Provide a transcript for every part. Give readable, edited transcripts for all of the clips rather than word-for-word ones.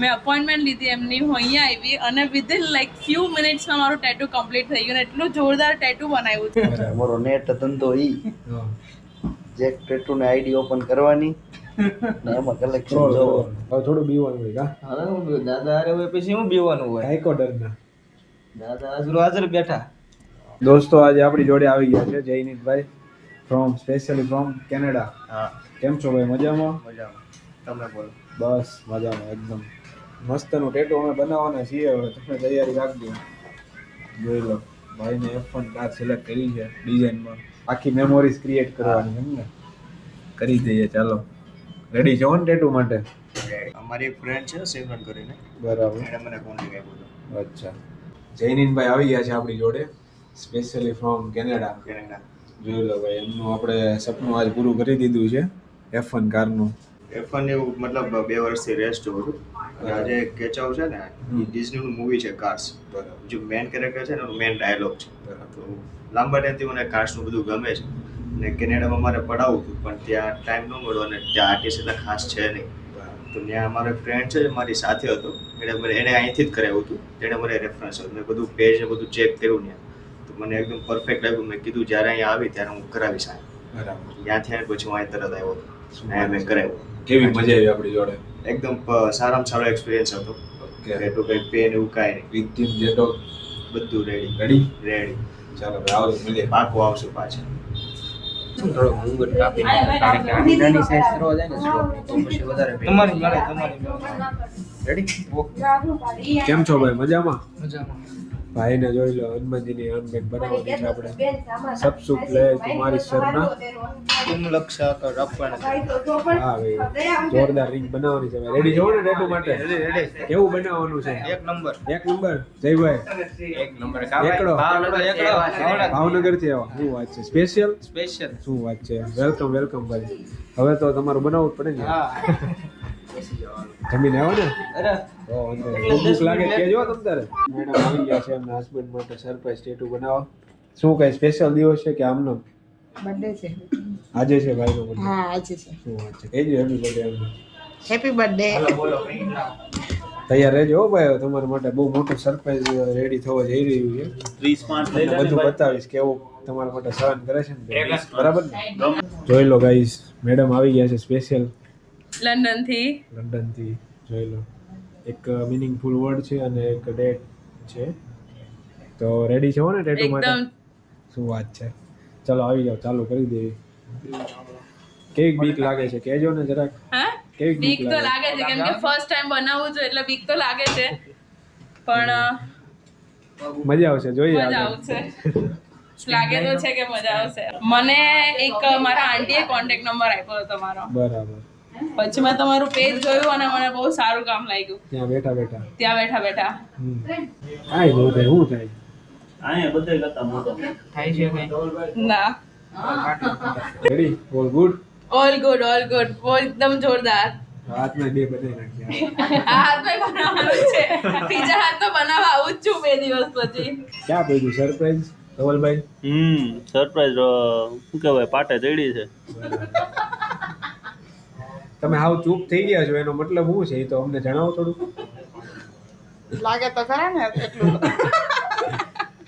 મેં અપોઇન્ટમેન્ટ લીધી એમની, હું અહીંયા આવી અને વિધિન લાઈક ફ્યુ મિનિટ્સમાં મારું ટેટુ કમ્પ્લીટ થઈ ગયું ને એટલું જોરદાર ટેટુ બનાવ્યું છે. અમારો નેટ ધંધો ઈ જે ટેટુ ને આઈડી ઓપન કરવાની ને એમાં કલેક્શન જોવાનું. હવે થોડું બીવાનું હોય કા હવે હું દાદા અરે હોય પછી હું બીવાનું હોય હાઈકો ડરના દાદા હાજર બેઠા. દોસ્તો આજે આપણી જોડે આવી ગયા છે જયનીતભાઈ સ્પેશિયલી ફ્રોમ કેનેડા. હા કેમ છો ભાઈ? મજામાં? મજામાં. તમે બોલો. બસ મજામાં એકદમ. મસ્તનું ટેટુ અમે બનાવવાના છીએ, હવે તમે તૈયારી રાખજો. જોઈ લો ભાઈને F1 કાર સિલેક્ટ કરી છે ડિઝાઇનમાં, આખી મેમોરીઝ ક્રિએટ કરવાની એમ ને. કરી દઈએ ચાલો. રેડી છો ને ટેટુ માટે? અમારી એક ફ્રેન્ડ છે સિમરન કરીને, બરાબર. એને મને કોન્ટેક્ટ આપ્યો હતો. અચ્છા, જયનીતભાઈ આવી ગયા છે આપણી જોડે સ્પેશિયલી ફ્રોમ કેનેડા. જોઈ લો ભાઈ, એમનું આપણે સપનું આજ પૂરું કરી દીધું છે F1 કારનું. F1 એવું મતલબ 2 વર્ષથી રેસ્ટ જોઉં છું. અને આજે કેચાવ છે ને એ ડિઝનીનું મૂવી છે કાર્સ. બરાબર. જે મેઇન કેરેક્ટર છે ને એનો મેઇન ડાયલોગ છે. તો લાંબા ટાઈમથી મને કાર્સનું બધું ગમે છે અને કેનેડામાં મારે પડાવવું હતું પણ ત્યાં ટાઈમ ન મળ્યો અને ત્યાં આર્ટિસ્ટ એટલા ખાસ છે નહીં. તો ત્યાં મારો ફ્રેન્ડ છે મારી સાથે હતો, એને અહીંથી જ કરાવ્યું હતું, તેણે મને રેફરન્સ હતું. મેં બધું પેજ ને બધું ચેક કર્યું ત્યાં, તો મને એકદમ પરફેક્ટ લાગ્યું. મેં કીધું જ્યારે અહીંયા આવી ત્યારે હું કરાવીશ. બરાબર. ત્યાંથી આવ્યા પછી હું અહીં તરત આવ્યો હતો, અહીંયા મેં કરાવ્યું. કેવી મજા આવી આપણી જોડે? એકદમ સારામાં સારો એક્સપિરિયન્સ હતો. એટલું કંઈ પેન એવું કાંઈ નહીં. વિક્ટિમ જેટો બધું રેડી. રેડી. ચાલો ભાઈ આવો મળીએ. પાકું આવશું પાછા. થોડો ઘૂંઘટ કાપી કારણ કે આની નાની સાઈઝ કરવા જાય ને તો પછી વધારે તમારી રેડી. કેમ છો ભાઈ? મજામાં? મજામાં. ભાઈને જોઈ લો, હનુમાનજીની આનબેટ બનાવવાની છે આપણે. સબ સુખ લે તમારી શરના. તુમ લક્ષા કર રપણ. હા ભાઈ, જોરદાર રીંગ બનાવવાની છે ભાઈ. રેડી છો ને ટેટુ માટે? રેડી. કેવું બનાવવાનું છે? એક નંબર. એક નંબર. જયભાઈ એક નંબર. એકડો. ભાવનગર થી આવો. શું વાત છે? સ્પેશિયલ. શું વાત છે? વેલકમ ભાઈ. હવે તો તમારું બનાવવું જ પડે ને. હા. જમીને આવો ને. અરે ભૂખ લાગે કેજો તમ તારે. મેડમ આવી ગયા છે એમના હસબન્ડ માટે સરપ્રાઈઝ ટેટુ બનાવવા. શું કઈ સ્પેશિયલ દિવસ છે કે આમનો? બર્થડે છે. આજે છે ભાઈનો બર્થડે. હા આજે છે. શું વાત છે? કહેજો હેપી બર્થડે એમને. Happy birthday. બોલો. તૈયાર રહેજો હો ભાઈ, તમારા માટે બહુ મોટું સરપ્રાઈઝ રેડી થવા જઈ રહ્યું છે. 30 બધું બતાવીશ કેવું તમારા માટે સહન કરે છે ને. બરાબર ને? જોઈ લો ગાઈસ, મેડમ આવી ગયા છે સ્પેશિયલ લંડન થી. જોઈ લો, એક મીનિંગફુલ વર્ડ છે અને એક ડેટ છે. તો રેડી છો ને ટેટુ માટે? શું વાત છે? ચલો આવી જાઓ, ચાલુ કરી દેવી. કેવી બીક લાગે છે કહેજો ને જરાક. કેવી બીક તો લાગે છે કેમ કે ફર્સ્ટ ટાઈમ બનાવું છું એટલે બીક તો લાગે છે પણ મજા આવશે. જોઈએ મજા આવશે. લાગે તો છે કે મજા આવશે. મને એક મારા આંટીએ કોન્ટેક્ટ નંબર આપ્યો હતો મારો. બરાબર. પછી મેં તમારું પેજ જોયું અને મને બહુ સારું કામ લાગ્યું. ત્યાં બેઠા બેઠા કાંઈ બહુ થાય. શું થાય? આયા બધે કરતા મોટો થાય છે કઈ ના. Ready? All good. All good. બહુ એકદમ જોરદાર. હાથમાં બે બનાવી નાખ્યા. આ હાથમાં બનાવવાનું છે. બીજા હાથમાં બનાવવા આવું જ છું 2 દિવસ પછી. ક્યાં પડ્યું સરપ્રાઈઝ ધવલભાઈ? સરપ્રાઈઝ શું કહેવાય, પાટે રેડી છે. તમે હાવ ચૂપ થઈ ગયા છો, એનો મતલબ શું છે એ તો અમને જણાવો થોડું. લાગે તો ખરા ને એટલું.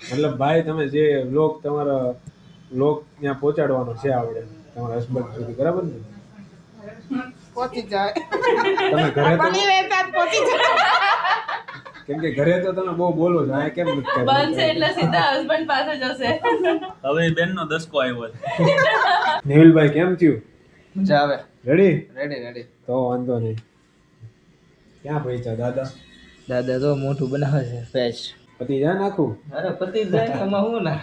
મતલબ ભાઈ તમે જે તમારા લોક ત્યાં પહોંચાડવાનો છે આપણે તમારા હસબન્ડ સુધી, બરાબર ને? પહોંચી જાય. તમે ઘરે તો બની રહેતા જ પહોંચી જાય. કેમ કે ઘરે તો તમે બહુ બોલો છો, આ કેમ નથી કરતા? બનશે એટલે સીધા હસબન્ડ પાસે જશે. હવે બેનનો દસકો આવ્યો છે. નિવિલભાઈ કેમ થયું? મજા આવે. રેડી? તો વાંધો નહીં. ક્યાં પહોંચ્યા દાદા તો મોટું બનાવે છે ફેશ. પતિ જાય નાખું? અરે પતિ જાય એમાં હું ના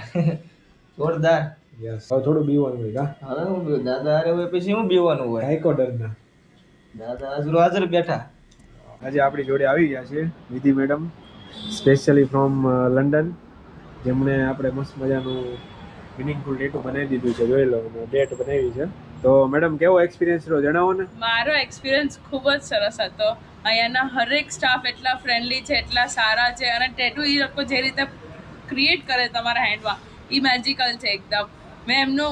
જોરદાર. યસ. હવે થોડું બીવાનું હોય કા? હવે હું દાદા અરે હોય પછી હું બીવાનું હોય. હાઈકો ડરના. દાદા હાજર બેઠા. આજે આપણી જોડે આવી ગયા છે વિધિ મેડમ સ્પેશિયલી ફ્રોમ લંડન, જેમણે આપણે મસ્ત મજાનું મિનિંગફુલ ટેટુ બનાવી દીધું છે. જોઈ લો, ડેટ બનાવી છે. તો મેડમ કેવો એક્સપિરિયન્સ રહ્યો જણાવો ને. મારો એક્સપિરિયન્સ ખૂબ જ સરસ હતો. અહીંયાના હરેક સ્ટાફ એટલા ફ્રેન્ડલી છે, એટલા સારા છે અને ટેટુ એ લોકો જે રીતે ક્રિએટ કરે તમારા હેન્ડમાં એ મેજિકલ છે એકદમ.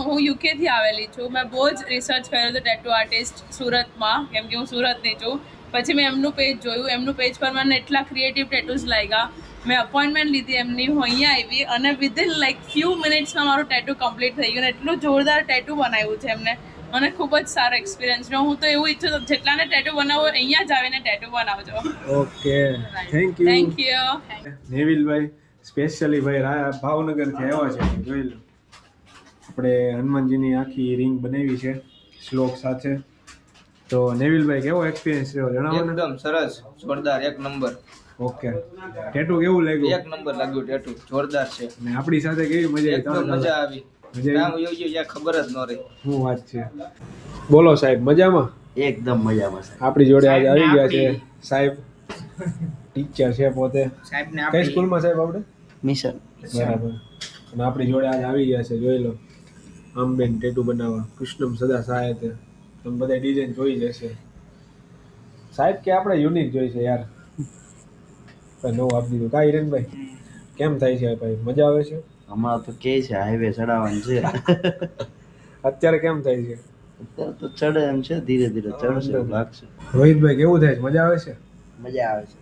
હું યુકેથી આવેલી છું. મેં બહુ જ રિસર્ચ કર્યો હતો ટેટુ આર્ટિસ્ટ સુરતમાં, કેમ કે હું સુરતની છું. પછી મેં એમનું પેજ જોયું, એમનું પેજ પર મને એટલા ક્રિએટિવ ટેટૂઝ લાગ્યા. મેં અપોઇન્ટમેન્ટ લીધી એમની, હું અહીંયા આવી અને વિધિન લાઈક ફ્યુ મિનિટ્સમાં મારું ટેટુ કમ્પ્લીટ થઈ ગયું. અને એટલું જોરદાર ટેટુ બનાવ્યું છે એમને, મને ખૂબ જ સારો એક્સપિરિયન્સ રહ્યો. હું તો એવું ઈચ્છું છું જેટલાને ટેટુ બનાવો અહીંયા જ આવીને ટેટુ બનાવજો. Okay, thank you. Thank you. નેવિલભાઈ સ્પેશિયલી ભાઈ ભાવનગરથી આવ્યા છે. જોઈ લો, આપણે હનુમાનજીની આખી રિંગ બનાવી છે શ્લોક સાથે. તો નેવિલભાઈ કેવો એક્સપિરિયન્સ રહ્યો જણાવો ને. એકદમ સરસ, જોરદાર, એક નંબર. ઓકે, ટેટુ કેવું લાગ્યું? એક નંબર લાગ્યું ટેટુ, જોરદાર છે. અને આપણી સાથે કેવી મજા આવી? એકદમ મજા આવી. નામ યોગ્ય યા ખબર જ ન રહી. શું વાત છે. બોલો સાહેબ, મજામાં? એકદમ મજામાં સાહેબ. આપણી જોડે આજે આવી ગયા છે સાહેબ, ટીચર છે પોતે. સાહેબને કઈ સ્કૂલમાં સાહેબ આપણે? મિશન. બરાબર. અને આપણી જોડે આજે આવી ગયા છે. જોઈ લો, આમબેન ટેટુ બનાવવા, કૃષ્ણમ સદા સહાયતે. તમે બધા ડિઝાઇન જોઈ જશે. સાહેબ કે આપણે યુનિક જોઈ છે યાર, નવું આપી દીધું. કા હિરેનભાઈ, કેમ થાય છે ભાઈ? મજા આવે છે? હમણાં તો કે છે હાઈવે ચડાવવાનું છે. અત્યારે કેમ થાય છે? અત્યારે તો ચડે એમ છે, ધીરે ધીરે ચડશે એવું લાગશે. રોહિતભાઈ કેવું થાય છે? મજા આવે છે? મજા આવે છે.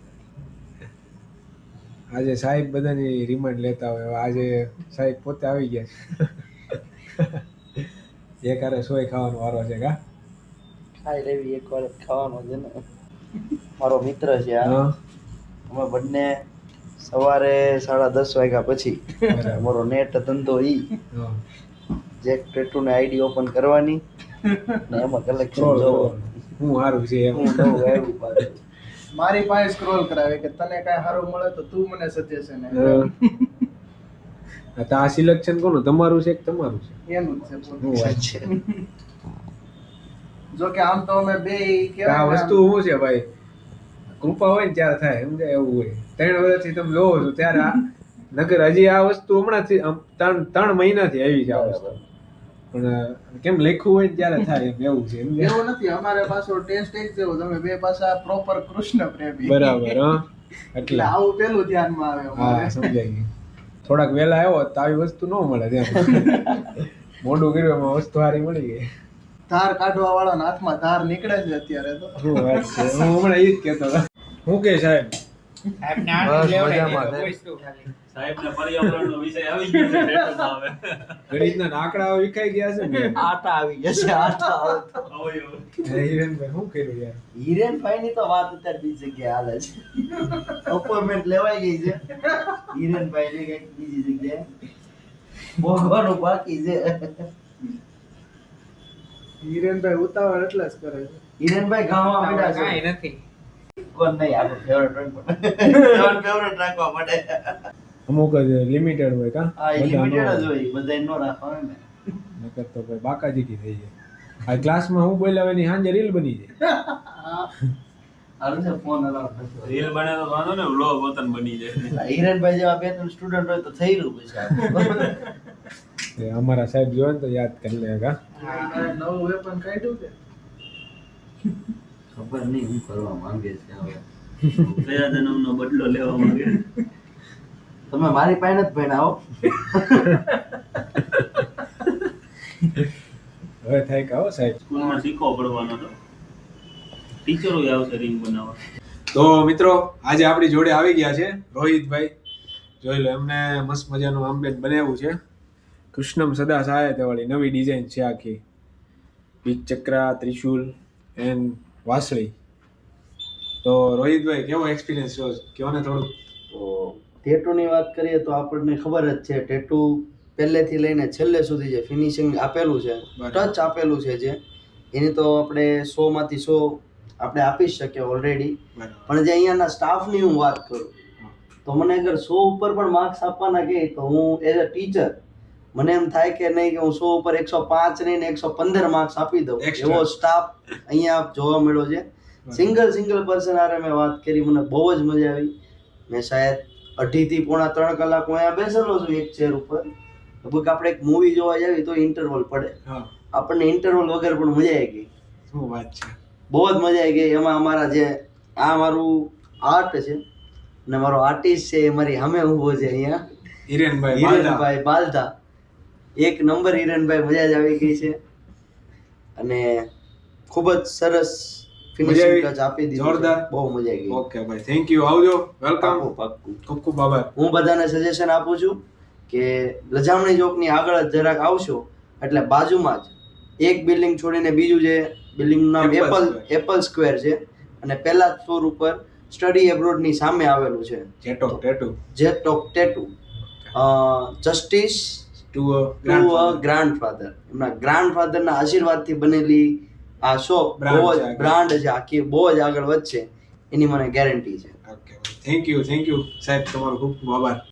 આજે સાહેબ બધાની રિમાન્ડ લેતા હોય, આજે સાહેબ પોતે આવી ગયા છે. એક હારે સોય ખાવાનો વારો છે. કા ખાઈ લેવી એક વાર ખાવાનો છે ને. મારો મિત્ર છે આ, હા, અમે બંને સવારે 10:30 વાગ્યા પછી અમારો નેટ ધંધો ઈ હા. જે ટેટુ ને આઈડી ઓપન કરવાની ને એમાં કલેક્શન Scroll જોવો. કરવાનું. હું સારું છે એમ. હું નવું આવ્યું પાછું. મારી પાસે સ્ક્રોલ કરાવે કે તને કાંઈ સારું મળે તો તું મને સજેશન હા. તો આ સિલેક્શન કોનું? તમારું છે કે તમારું છે? એનું જ છે શું પૂરું. વાત છે. જો કે આમ તો અમે બે આ વસ્તુ શું છે ભાઈ, કૃપા હોય ને ત્યારે થાય, સમજાય એવું હોય. 3 વર્ષથી તમે જોવો છો ત્યારે આ નગર હજી આ વસ્તુ હમણાંથી 3 મહિનાથી આવી છે આ વસ્તુ. પણ કેમ લખ્યું હોય ને ત્યારે થાય એમ, એવું છે સમજ્યા? એવું નથી, અમારે પાછો ટેસ્ટ એક જેવો, તમે બે પાછા પ્રોપર કૃષ્ણ પ્રેમી. બરાબર. હા, એટલે એટલે આવું પેલું ધ્યાનમાં આવે હા, અમારે. સમજાય ગયું. થોડાક વહેલા આવ્યો તો આવી વસ્તુ ન મળે તેમ. મોઢું કર્યું એમાં વસ્તુ સારી મળી ગઈ. ધાર કાઢવા વાળાના હાથમાં ધાર નીકળે છે અત્યારે તો. શું વાત છે. હું હમણાં ઈ જ કહેતો હતો. હું કે સાહેબ? સાહેબને પર્યાવરણનો વિષય આવી ગયો છે ટેટુમાં હવે. ગણિતના આંકડા વિખાઈ ગયા છે ને. આટા આવી જશે, આટા આવે તો. અવયવ. હિરેનભાઈ શું કર્યું યાર? હિરેનભાઈ ની તો વાત અત્યારે બીજી જગ્યાએ હાલે છે. અપોઇન્ટમેન્ટ લેવાઈ ગઈ છે હિરેનભાઈ ની કઈક બીજી જગ્યાએ. ભોગવાનું બાકી છે. હિરેનભાઈ ઉતાવળ એટલે જ કરે છે. હિરેનભાઈ ગાવા માંડ્યા છે. કાંઈ નથી. કોણ નહીં, આપણો ફેવરેટ ફેવરેટ રાખવા માટે. અમુક જ લિમિટેડ હોય કા? હા, એ બધા લિમિટેડ ન જ હોય, બધા નો રાખવાનું ને. નકર તો ભાઈ બાકાજીકી થઈ જાય. આ ક્લાસમાં હું બોલ્યા એની સાંજે રીલ બની જાય. હારું છે, ફોન અલાઉડ નથી. રીલ બને તો વાંધો ને, વ્લોગ વતન બની જાય. હિરેનભાઈ જેવા 2-3 સ્ટુડન્ટ હોય તો થઈ રહ્યું પછી આપણું. એ અમારા સાહેબ જોવે ને તો યાદ કરી લે કા? કાંઈ નવું વેપન કાઢ્યું કે? ખબર નહીં હું કરવા માંગે છે હવે. કયા જન્મનો બદલો લેવા માંગે. તમે મારી પાસે જ ભણાવો. હવે થાય કે આવો સાહેબ. સ્કૂલમાં શીખવો પડવાનો તો ટીચરો આવશે રીંગ બનાવવા. તો મિત્રો આજે આપણી જોડે આવી ગયા છે રોહિતભાઈ. જોઈ લો, એમને મસ્ત મજાનું આમબેન બનાવ્યું છે. કૃષ્ણમ સદા સહાયતે વાળી નવી ડિઝાઇન છે આખી. બીજ ચક્રા, ત્રિશુલ એન્ડ વાસળી. તો રોહિતભાઈ કેવો એક્સપિરિયન્સ રહ્યો? કહો ને થોડું. તો ટેટુની વાત કરીએ તો આપણને ખબર જ છે, ટેટુ પહેલેથી લઈને છેલ્લે સુધી જે ફિનિશિંગ આપેલું છે, ટચ આપેલું છે, જે એની તો આપણે 100 માંથી 100 આપણે આપી જ શકીએ ઓલરેડી. પણ જે અહીંયાના સ્ટાફની હું વાત કરું તો મને અગર 100 ઉપર પણ માર્ક્સ આપવાના કહે તો હું એઝ અ ટીચર મને એમ થાય કે નહીં કે હું 100 ઉપર 105 નહીં ને 115 માર્ક્સ આપી દઉં. એવો સ્ટાફ અહીંયા જોવા મળ્યો છે. સિંગલ પર્સન આરે મેં વાત કરી, મને બહુ જ મજા આવી. મેં શાયદ 2.5 થી પોણા 3 કલાક હું અહીંયા બેસેલો છું એક ચેર ઉપર. લગભગ આપણે એક મૂવી જોવા જઈએ તો ઇન્ટરવલ પડે, આપણને ઇન્ટરવલ વગર પણ મજા આવી ગઈ. શું વાત છે. બહુ જ મજા આવી ગઈ. એમાં અમારા જે આ મારું આર્ટ છે અને મારો આર્ટિસ્ટ છે એ મારી સામે ઊભો છે અહીંયા, હિરેનભાઈ બાલધા. એક નંબર હિરેનભાઈ, મજા જ આવી ગઈ છે. અને ખૂબ જ સરસ ફિનિશિંગ આવી? ટચ આપી દીધું છે. જોરદાર. બહુ મજા આવી ગઈ. ઓકે ભાઈ, થેન્ક યુ. આવજો. વેલકમ. પાક્કું, પાક્કું. ખૂબ ખૂબ આભાર. હું બધાને સજેશન આપું છું કે લજામણી ચોકની આગળ જ જરાક આવશો એટલે બાજુમાં જ એક બિલ્ડિંગ છોડીને બીજું જે બિલ્ડિંગનું નામ એપલ સ્ક્વેર છે અને પહેલા ફ્લોર ઉપર સ્ટડી એબ્રોડની સામે આવેલું છે જેટો ટેટુ જે ટોક ટેટુ justice to to a grandfather. એમના ગ્રાન્ડફાધરના આશીર્વાદથી બનેલી આ શોપ Brand બહુ છે જ આગળ. બ્રાન્ડ છે, આખી બહુ જ આગળ વધશે એની મને ગેરંટી છે. ઓકે, થેન્ક યુ સાહેબ, તમારો ખૂબ ખૂબ આભાર.